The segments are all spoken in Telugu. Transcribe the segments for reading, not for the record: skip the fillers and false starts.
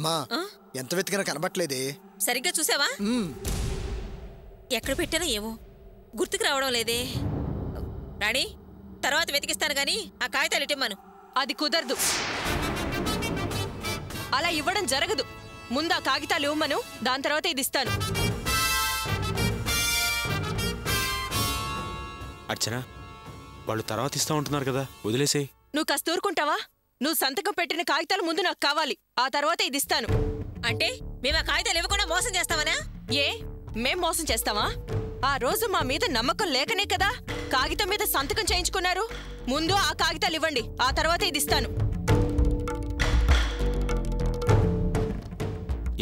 అమ్మా ఎంత వెతికినా కనబట్లేదే. సరిగ్గా చూసావా? ఎక్కడ పెట్టానో ఏమో గుర్తుకు రావడం లేదే. రాణి, తర్వాత వెతికిస్తాను గాని ఆ కాగితాలు ఇటిమ్మను. అది కుదరదు, అలా ఇవ్వడం జరగదు. ముందు ఆ కాగితాలు ఇవ్వమను, దాని తర్వాత ఇది ఇస్తాను. అర్చన, వాళ్ళు తర్వాత ఇస్తా ఉంటున్నారు కదా, వదిలేసేయ్. నువ్వు కాస్త ఊరుకుంటావా? నువ్వు సంతకం పెట్టిన కాగితాలు ముందు నాకు కావాలి, ఆ తర్వాత ఇది ఇస్తాను. అంటే మేము ఆ కాగితాలు ఇవ్వకుండా మోసం చేస్తామనా? ఏ, మేం మోసం చేస్తావా? ఆ రోజు మా మీద నమ్మకం లేకనే కదా కాగితం మీద సంతకం చేయించుకున్నారు. ముందు ఆ కాగితాలు ఇవ్వండి, ఆ తర్వాత ఇది ఇస్తాను.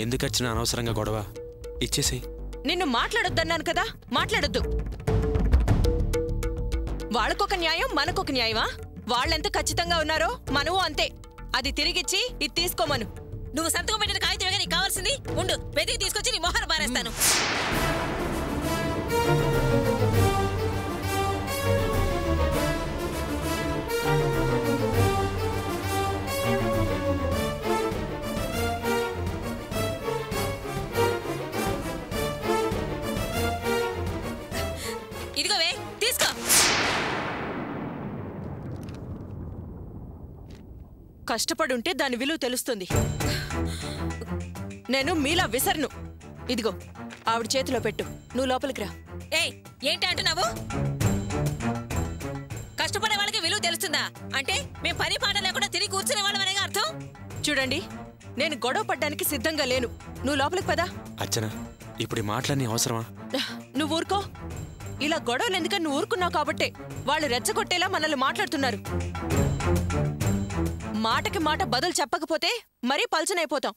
ఎందుకు అర్చన అనవసరంగా గొడవ? ఇచ్చేసేయ్. నిన్ను మాట్లాడొద్దన్నాను కదా, మాట్లాడొద్దు. వాళ్ళకొక న్యాయం, మనకొక న్యాయమా? వాళ్ళెంత ఖచ్చితంగా ఉన్నారో మనము అంతే. అది తిరిగిచ్చి ఇది తీసుకోమను. నువ్వు సంతకం పెట్టిన కాగితమే నీకు కావాల్సింది. ఉండు, వెతికి తీసుకొచ్చి నీ మొహాన బారేస్తాను. ఇదిగోవే, తీసుకో. కష్టపడుంటే దాని విలువ తెలుస్తుంది. నేను మీలా విసరను. ఇదిగో, ఆవిడ చేతిలో పెట్టు, నువ్వు లోపలికి రా. ఏయ్, ఏంటి అంటున్నావు? కష్టపడే వాళ్ళకి విలువ తెలుస్తుందా? అంటే మేము పని పాట లేకుండా తిరిగి కూర్చునే వాళ్ళమనేగా అర్థం? చూడండి, నేను గొడవ పడ్డానికి సిద్ధంగా లేను. నువ్వు లోపలికి పదా. అర్చన, ఇప్పుడు ఈ మాటలన్నీ అవసరమా? నువ్వు ఊరుకో. ఇలా గొడవలు ఎందుకని నువ్వు ఊరుకున్నావు కాబట్టే వాళ్ళు రెచ్చగొట్టేలా మనల్ని మాట్లాడుతున్నారు. మాటకి మాట బదులు చెప్పకపోతే మరీ పల్చనైపోతాం.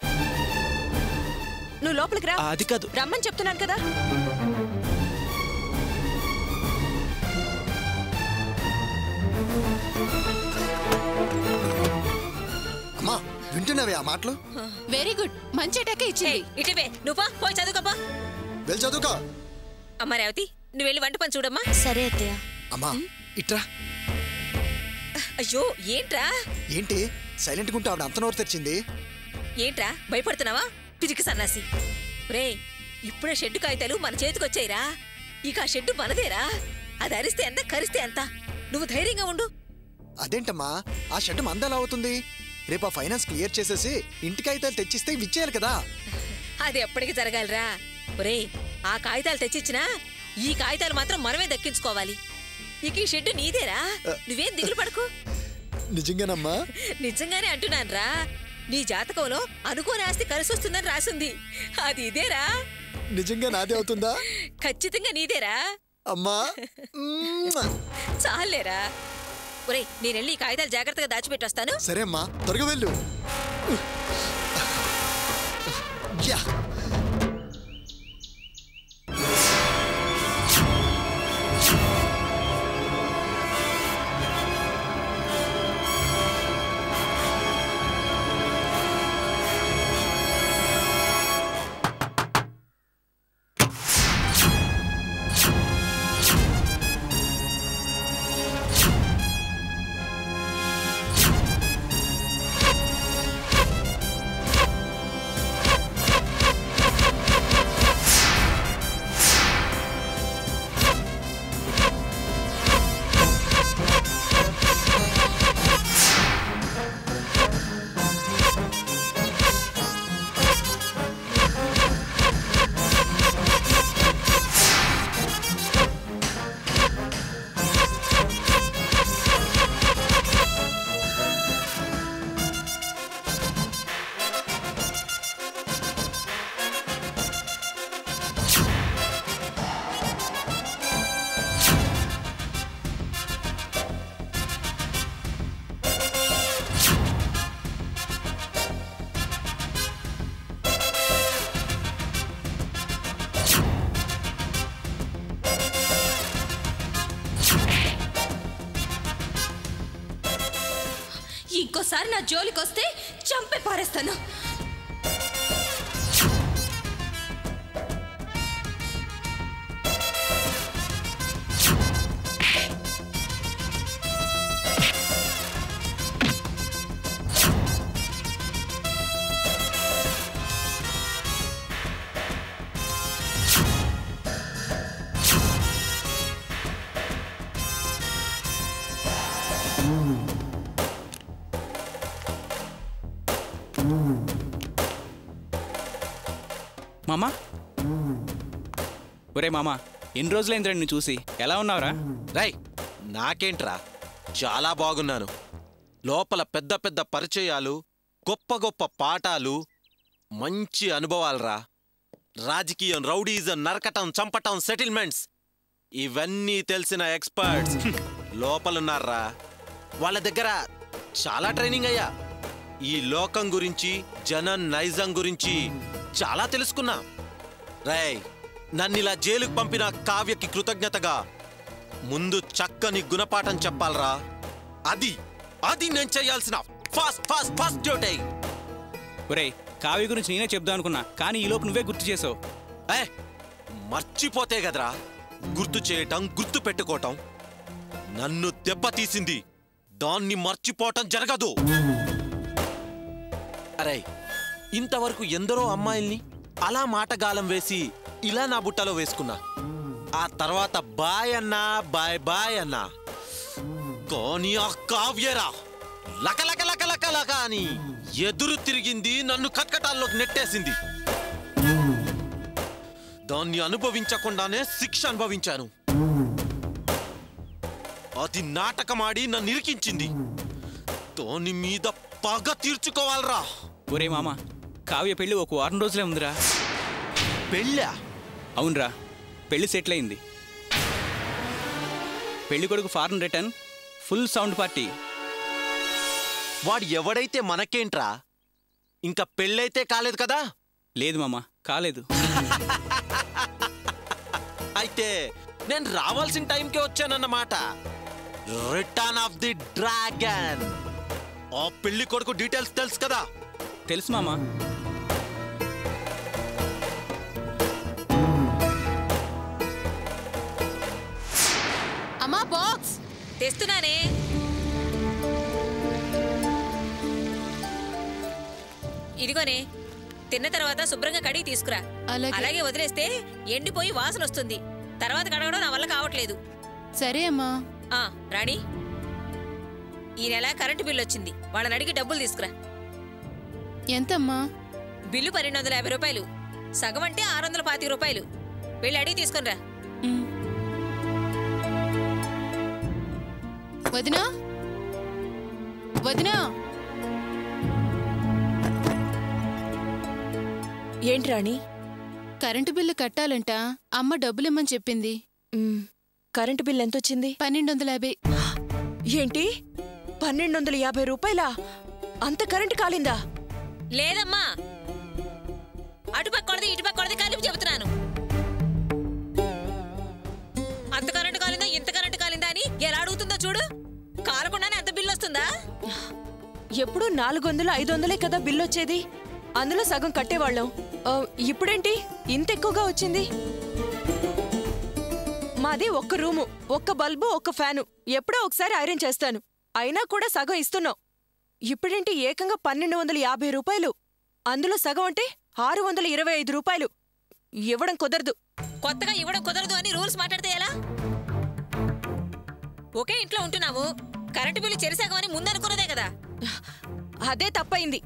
నువ్వు లోపలికి రా. అది కాదు, రమ్మని చెప్తున్నాను కదా. అమ్మా, వింటున్నావే ఆ మాటలు? వెరీ గుడ్, మంచి అటాకే ఇచ్చేయి. ఇటువే, నువ్వు పోయి చదువుకోపా. వెళ్ళి చదువుకో. అమ్మా రేవతి, నువ్వు వెళ్ళి వంట పని చూడమ్మా. సరే అత్తయ్య. అమ్మా ఇట్రా. అయ్యో, ఏంట్రా? ఏంటి సైలెంట్ గుంటే ఆవిడ అంత నోరు తెరిచింది? ఏంట్రా భయపడుతున్నావా? పిరికి సన్నాసి. రే, ఇప్పుడే షెడ్డు కాగితాలు మన చేతికొచ్చాయిరా. ఇక ఆ షెడ్డు మనదేరా. అది అరిస్తే ఎంత, కరిస్తే ఎంత. నువ్వు ధైర్యంగా ఉండు. అదేంటమ్మా, ఆ షెడ్ మందలా అవుతుంది? రేపు ఆ ఫైనాన్స్ క్లియర్ చేసేసి ఇంటి కాగితాలు తెచ్చిస్తే ఇచ్చేయాలి కదా. అది ఎప్పటికి జరగాలిరా. ఒరే, ఆ కాగితాలు తెచ్చిచ్చినా ఈ కాగితాలు మాత్రం మనమే దక్కించుకోవాలి. ఇక ఈ షెడ్డు నీదేరా, నువ్వేం దిగులు పడకు. నిజంగానమ్మా? నిజంగానే అంటున్నాన్రా. నీ జాతకంలో అనుకోని ఆస్తి కలిసి వస్తుందని రాసింది. అది ఇదేరా. నిజంగా నాదే అవుతుందా? ఖచ్చితంగా నీదేరా. అమ్మా చాలేరా. ఒరే, నేనెళ్ళి ఈ కాగితాలు జాగ్రత్తగా దాచిపెట్టొస్తాను. సరే అమ్మా, త్వరగా వెళ్ళు. ఇంకోసారి నా జోలికొస్తే చంపే పారేస్తాను. మామా, ఒరే మామా, ఎన్ని రోజులైందిరా నిన్ను చూసి? ఎలా ఉన్నావురా? రై, నాకేంట్రా, చాలా బాగున్నాను. లోపల పెద్ద పెద్ద పరిచయాలు, గొప్ప గొప్ప పాఠాలు, మంచి అనుభవాలరా. రాజకీయం, రౌడీజం, నరకటం, చంపటం, సెటిల్మెంట్స్ ఇవన్నీ తెలిసిన ఎక్స్పర్ట్స్ లోపలున్నారా. వాళ్ళ దగ్గర చాలా ట్రైనింగ్ అయ్యా. ఈ లోకం గురించి, జనం నైజం గురించి చాలా తెలుసుకున్నా. రేయ్, నన్నిలా జైలుకు పంపిన కావ్యకి కృతజ్ఞతగా ముందు చక్కని గుణపాఠం చెప్పాలరా. అది నేను చెయ్యాల్సిన ఫస్ట్ డ్యూటీ. ఒరే, కావ్య గురించి నేనే చెప్దాం అనుకున్నా, కానీ ఈ లోపు నువ్వే గుర్తు చేసావు. మర్చిపోతే గదరా గుర్తు చేయటం, గుర్తు పెట్టుకోవటం. నన్ను దెబ్బతీసింది, దాన్ని మర్చిపోవటం జరగదు. అరే, ఇంతవరకు ఎందరో అమ్మాయిల్ని అలా మాటగాలం వేసి ఇలా నా బుట్టలో వేసుకున్నా. ఆ తర్వాత బాయ్ అన్నా, బాయ్ అన్నా. కానీ ఆ కావ్యరా లక అని ఎదురు తిరిగింది, నన్ను కట్కటాల్లోకి నెట్టేసింది. దాన్ని అనుభవించకుండానే శిక్ష అనుభవించాను. అది నాటకమాడి నన్ను ఇరికించింది. దాని మీద పగ తీర్చుకోవాలరా. ఒరే మామా, కావ్య పెళ్లి ఒక వారం రోజులే ఉందిరా. పెళ్ళా? అవునరా, పెళ్లి సెటిల్ అయింది. పెళ్లి కొడుకు foreign return, full sound party. వాడు ఎవడైతే మనకేంట్రా, ఇంకా పెళ్ళైతే కాలేదు కదా? లేదు మామా, కాలేదు. అయితే నేను రావాల్సిన టైంకే వచ్చానన్నమాట. Return of the dragon. ఆ పెళ్లి కొడుకు డీటెయిల్స్ తెలుసు కదా? తెలుసు మామా. అమ్మా, బాక్స్ తెస్తున్నానే. ఇదిగోనే, తిన్న తర్వాత శుభ్రంగా కడిగి తీసుకురా. అలాగే వదిలేస్తే ఎండిపోయి వాసన వస్తుంది. తర్వాత కడగడం నా వల్ల కావట్లేదు. సరే అమ్మా. రాణి, ఈ నెల కరెంటు బిల్లు వచ్చింది. వాళ్ళని అడిగి డబ్బులు తీసుకురా. ఎంతమ్మా? బిల్లు 1250 రూపాయలు. సగం అంటే 625 రూపాయలు. వెళ్ళి అడిగి తీసుకునిరా. వదినా, వదినా. ఏంటి రాణి? Current bill కట్టాలంట. అమ్మ డబ్బులిమ్మని చెప్పింది. కరెంటు బిల్లు ఎంతొచ్చింది? 1250. ఏంటి, 1250 రూపాయలా? అంత కరెంటు కాలిందా? లేదమ్మా, అటుపక్కది ఇటుపక్కది కలిపి చెబుతున్నాను. అంత కరెంటు కాలిందా, ఇంత కరెంటు కాలిందా అని ఎలా అడుగుతుందో చూడు. కాలకుండానే అంత బిల్లు వస్తుందా? ఎప్పుడు 400, 500 కదా బిల్లు వచ్చేది. అందులో సగం కట్టేవాళ్ళం. ఇప్పుడేంటి ఇంత ఎక్కువగా వచ్చింది? మాది ఒక్క రూము, ఒక్క బల్బు, ఒక్క ఫ్యాను. ఎప్పుడో ఒకసారి ఐరన్ చేస్తాను. అయినా కూడా సగం ఇస్తున్నావు. ఇప్పుడేంటి ఏకంగా 1250 రూపాయలు? అందులో సగం అంటే 625 రూపాయలు. ఇవ్వడం కుదరదు. కొత్తగా ఇవ్వడం కుదరదు అని రూల్స్ మాట్లాడితే ఎలా? ఒకే ఇంట్లో ఉంటున్నాము. కరెంటు బిల్లు చెరిసగం అని ముందనుకున్నదే కదా. అదే తప్పయింది.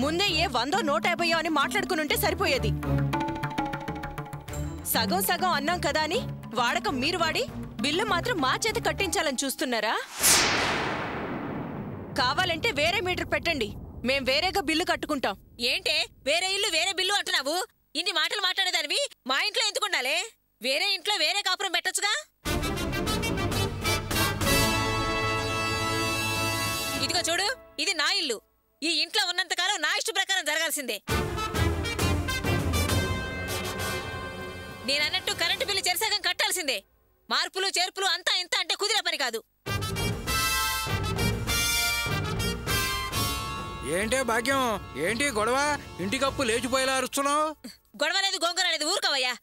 ముందే ఏ 100, 150 అని మాట్లాడుకునుంటే సరిపోయేది. సగం సగం అన్నాం కదా అని వాడకం మీరు వాడి బిల్లు మాత్రం మా చేత కట్టించాలని చూస్తున్నారా? కావాలంటే వేరే మీటర్ పెట్టండి, మేం వేరేగా బిల్లు కట్టుకుంటాం. ఏంటే వేరే ఇల్లు వేరే బిల్లు అంటున్నావు? ఇన్ని మాటలు మాట్లాడేదానివి మా ఇంట్లో ఎందుకుండాలే? వేరే ఇంట్లో వేరే కాపురం పెట్టొచ్చుగా. ఇదిగో చూడు, ఇది నా ఇల్లు. ఈ ఇంట్లో ఉన్నంతకాలం నా ఇష్ట ప్రకారం జరగాల్సిందే. నేనన్నట్టు కరెంటు బిల్లు చెరసగం కట్టాల్సిందే. మార్పులు చేర్పులు అంతా ఇంత అంటే కుదిరే పని కాదు. ఏంటే భాగ్యం, ఏంటి గొడవ? ఇంటికప్పు లేచిపోయేలా అరుస్తున్నావు. గొడవ లేదు, గొంగర లేదు, ఊరుకోవయ్యా.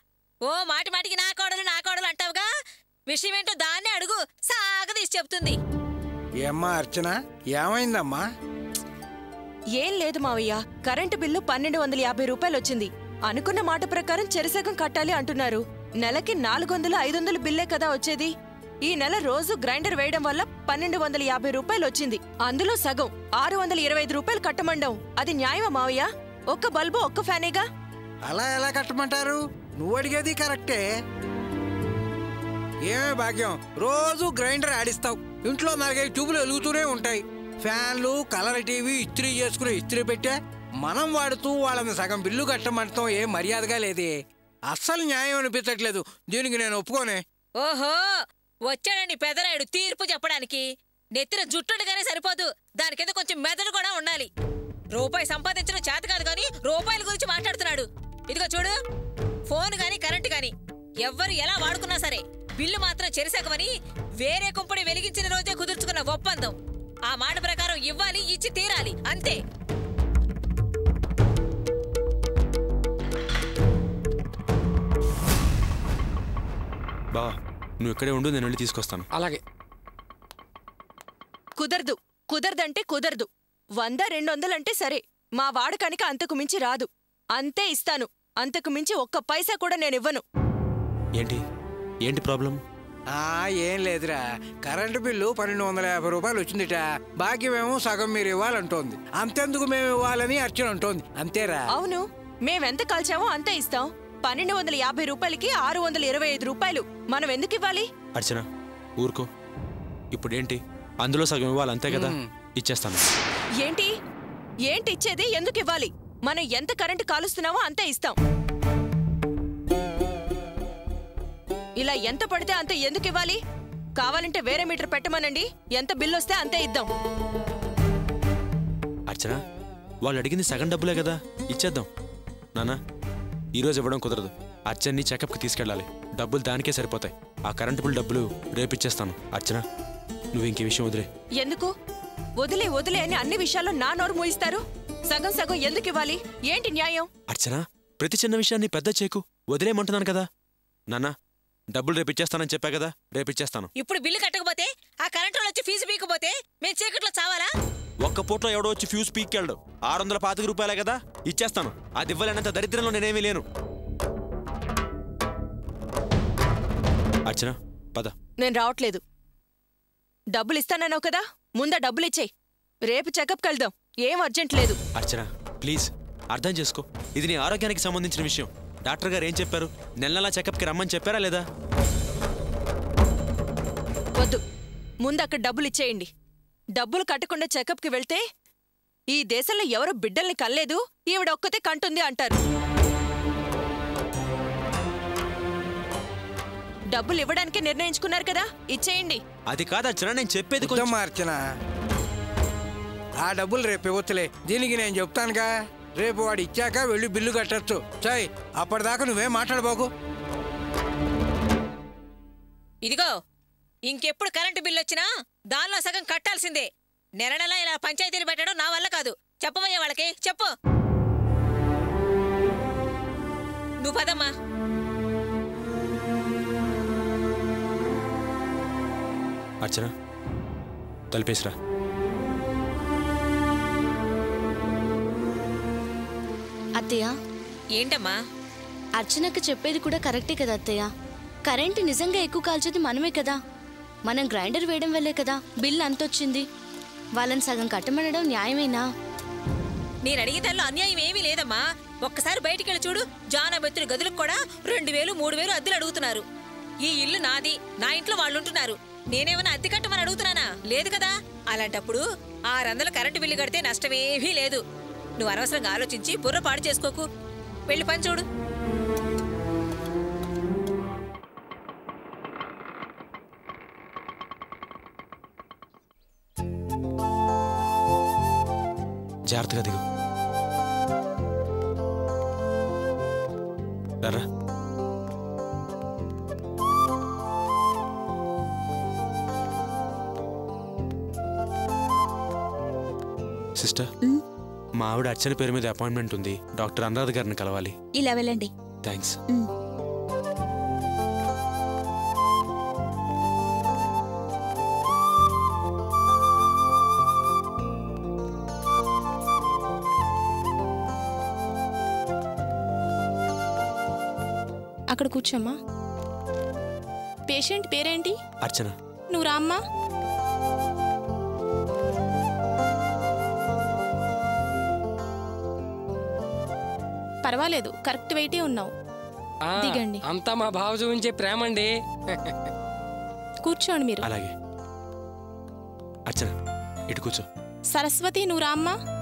ఓ మాటి మాటికి నా కోడలు అంటావుగా. విషయం ఏంటో దాన్నే అడుగు, సాగదీసి చెప్తుంది. ఏమ్మా అర్చన, ఏమైందమ్మా? ఏం లేదు మావయ్య, కరెంటు బిల్లు 1250 రూపాయలు వచ్చింది. అనుకున్న మాట ప్రకారం చెరసగం కట్టాలి అంటున్నారు. నెలకి 400, 500 బిల్లే కదా వచ్చేది. ఈ నెల రోజు గ్రైండర్ వేయడం వల్ల 1250 రూపాయలు వచ్చింది. అందులో సగం 625 రూపాయలు కట్టమండం అది న్యాయమా మావయ్య? ఒక్క బల్బు ఒక్క ఫ్యానేగా. అలా ఎలా కట్టమంటారు? నువ్వు అడిగేది కరెక్టే. ఏమే భాగ్యం, రోజు గ్రైండర్ ఆడిస్తావు, ఇంట్లో 4-5 ట్యూబులు వెలుగుతూనే ఉంటాయి. ఫ్యాన్లు, కలర్ టీవీ, ఇస్త్రీ చేసుకునే ఇస్త్రీ పెట్టే మనం వాడుతూ వాళ్ళని సగం బిల్లు కట్టమంటాం ఏం మర్యాదగా లేదే. అస్సలు న్యాయం అనిపించట్లేదు. దీనికి నేను ఒప్పుకోనే. ఓహో, వచ్చాడండి పెదరాయుడు తీర్పు చెప్పడానికి. నెత్తిన జుట్టుగానే సరిపోదు, దానికేదో కొంచెం మెదడు కూడా ఉండాలి. రూపాయి సంపాదించడం చేత కాదు గాని రూపాయల గురించి మాట్లాడుతున్నాడు. ఇదిగో చూడు, ఫోన్ గాని కరెంటు గాని ఎవ్వరు ఎలా వాడుకున్నా సరే బిల్లు మాత్రం చెరిసగమని వేరే కుంపడి వెలిగించిన రోజే కుదుర్చుకున్న ఒప్పందం. ఆ మాట ప్రకారం ఇవ్వాలి, ఇచ్చి తీరాలి, అంతే. బా, నువ్వు ఇక్కడే ఉండు, నేను వెళ్ళి తీసుకొస్తాను. అలాగే. కుదరదు. కుదరదంటే కుదరదు. 100-200 అంటే సరే, మా వాడకానికి అంతకు మించి రాదు. అంతే ఇస్తాను. అంతకు మించి ఒక్క పైసా కూడా నేనివ్వను. ఏంటి ఏంటి ప్రాబ్లం? ఏం లేదురా, కరెంటు బిల్లు 1250 రూపాయలు వచ్చిందిట. భాగ్యమేమో సగం మీరు ఇవ్వాలంటోంది. అంతెందుకు మేము ఇవ్వాలని అర్చన అంటోంది. అంతేరా? అవును, మేమెంత కాల్చామో అంతే ఇస్తాం. 1250 రూపాయలకి 625 రూపాయలు మనం ఎందుకు ఇవ్వాలి? అర్చన, ఊరుకో. ఇప్పుడేంటి, అందులో సగం ఇవ్వాలి అంతే కదా? ఇచ్చేస్తాను. ఏంటి ఏంటి ఇచ్చేది? ఎందుకు ఇవ్వాలి? మనం ఎంత కరెంటు కాలుస్తున్నామో అంతే ఇస్తాం. ఇలా ఎంత పడితే అంత ఎందుకు ఇవ్వాలి? కావాలంటే వేరే మీటర్ పెట్టమనండి, ఎంత బిల్లు వస్తే అంతే ఇద్దాం. అర్చన, వాళ్ళు అడిగింది సగం డబ్బులే కదా, ఇచ్చేద్దాం. నానా, ఈరోజు ఇవ్వడం కుదరదు. అర్చన్ని చెకప్కి తీసుకెళ్ళాలి. డబ్బులు దానికే సరిపోతాయి. ఆ కరెంటు బిల్ డబ్బులు రేపిచ్చేస్తాను. అర్చన, నువ్వు ఇంక విషయం వదిలే. ఎందుకు వదిలే వదిలే అని అన్ని విషయాల్లో నా నోరు మూయిస్తారు? సగం సగం ఎందుకు ఇవ్వాలి? ఏంటి న్యాయం? అర్చన, ప్రతి చిన్న విషయాన్ని పెద్ద చేకు. వదిలేయమంటున్నాను కదా. నాన్నా, డబ్బులు రేపిచ్చేస్తానని చెప్పా కదా, రేపిచ్చేస్తాను. ఇప్పుడు బిల్లు కట్టకపోతే, ఆ కరెంటు వచ్చి ఫీజు పీకపోతే మేము చీకట్లో చావాలా? ఒక్క పూట్లో ఎవడో వచ్చి ఫ్యూజ్ పీక్కెళ్ళడు. 625 రూపాయలే కదా, ఇచ్చేస్తాను. అది ఇవ్వలేనంత దరిద్రంలో నేనేమీ లేను. అర్చన, పద. నేను రావట్లేదు. డబ్బులు ఇస్తానన్నావు కదా, ముందా డబ్బులిచ్చేయి. రేపు చెకప్కి వెళ్దాం. ఏం అర్జెంట్ లేదు. అర్చన, ప్లీజ్ అర్థం చేసుకో. ఇది నీ ఆరోగ్యానికి సంబంధించిన విషయం. డాక్టర్ గారు ఏం చెప్పారు? నెలలా చెకప్కి రమ్మని చెప్పారా లేదా? వద్దు, ముందు అక్కడ డబ్బులు ఇచ్చేయండి. డబ్బులు కట్టకుండా చెకప్కి వెళ్తే ఈ దేశంలో ఎవరు బిడ్డల్ని కల్లేదు, ఈవిడ ఒక్కతే కంటుంది అంటారు. డబ్బులు ఇవ్వడానికి నిర్ణయించుకున్నారు కదా, ఇచ్చేయండి. అది కాదు అర్చన, నేను చెప్పేది కొంచెం. అర్చన, ఆ డబ్బులు రేపు ఇవ్వచ్చులే. దీనికి నేను చెప్తానుగా, రేపు వాడు ఇచ్చాక వెళ్ళి బిల్లు కట్టచ్చు. చాయ్, అప్పటిదాకా నువ్వేం మాట్లాడబోకు. ఇదిగో, ఇంకెప్పుడు కరెంటు బిల్లు వచ్చినా దానిలో సగం కట్టాల్సిందే. నెల నెల ఇలా పంచాయతీలు పెట్టడం నా వల్ల కాదు. చెప్పవయ్యా వాళ్ళకి, చెప్పు. నువ్వు పదమ్మా. అర్చన, తలిపేసిరా. అత్తయ్య, ఏంటమ్మా? అర్చనకు చెప్పేది కూడా కరెక్టే కదా అత్తయ్య. కరెంటు నిజంగా ఎక్కువ కాల్చేది మనమే కదా. మనం గ్రైండర్ వేయడం వల్లే కదా బిల్ అంతొచ్చింది. వాళ్ళని సగం కట్టమనడం న్యాయమేనా? నేను అడిగే దానిలో అన్యాయం ఏమీ లేదమ్మా. ఒక్కసారి బయటికెళ్ళి చూడు, జానబెత్తుని గదులకు కూడా 2000-3000 అద్దెలు అడుగుతున్నారు. ఈ ఇల్లు నాది, నా ఇంట్లో వాళ్ళుంటున్నారు. నేనేమన్నా అద్దె కట్టమని అడుగుతున్నానా? లేదు కదా. అలాంటప్పుడు 600 కరెంటు బిల్లు కడితే నష్టమేమీ లేదు. నువ్వు అనవసరంగా ఆలోచించి బుర్ర పాడు చేసుకోకు. వెళ్ళి పని చూడు. జాగ్రత్తగా దిగు. రా. సిస్టర్, మా ఆవిడ అర్చన పేరు మీద అపాయింట్మెంట్ ఉంది. డాక్టర్ అనురాధ గారిని కలవాలి. ఇలా వెళ్ళండి. థ్యాంక్స్. అక్కడ కూర్చోమ్మా. పేషెంట్ పేరేంటి? అర్చన. నువ్వు రామ్మా. పర్వాలేదు, కరెక్ట్ వెయిటే ఉన్నావు. దిగండి. అంతా మా బావ చూపించే ప్రేమండి. కూర్చోండి మీరు. అలాగే. అర్చన ఇటు కూర్చో. సరస్వతి, నువ్వు రామ్మా.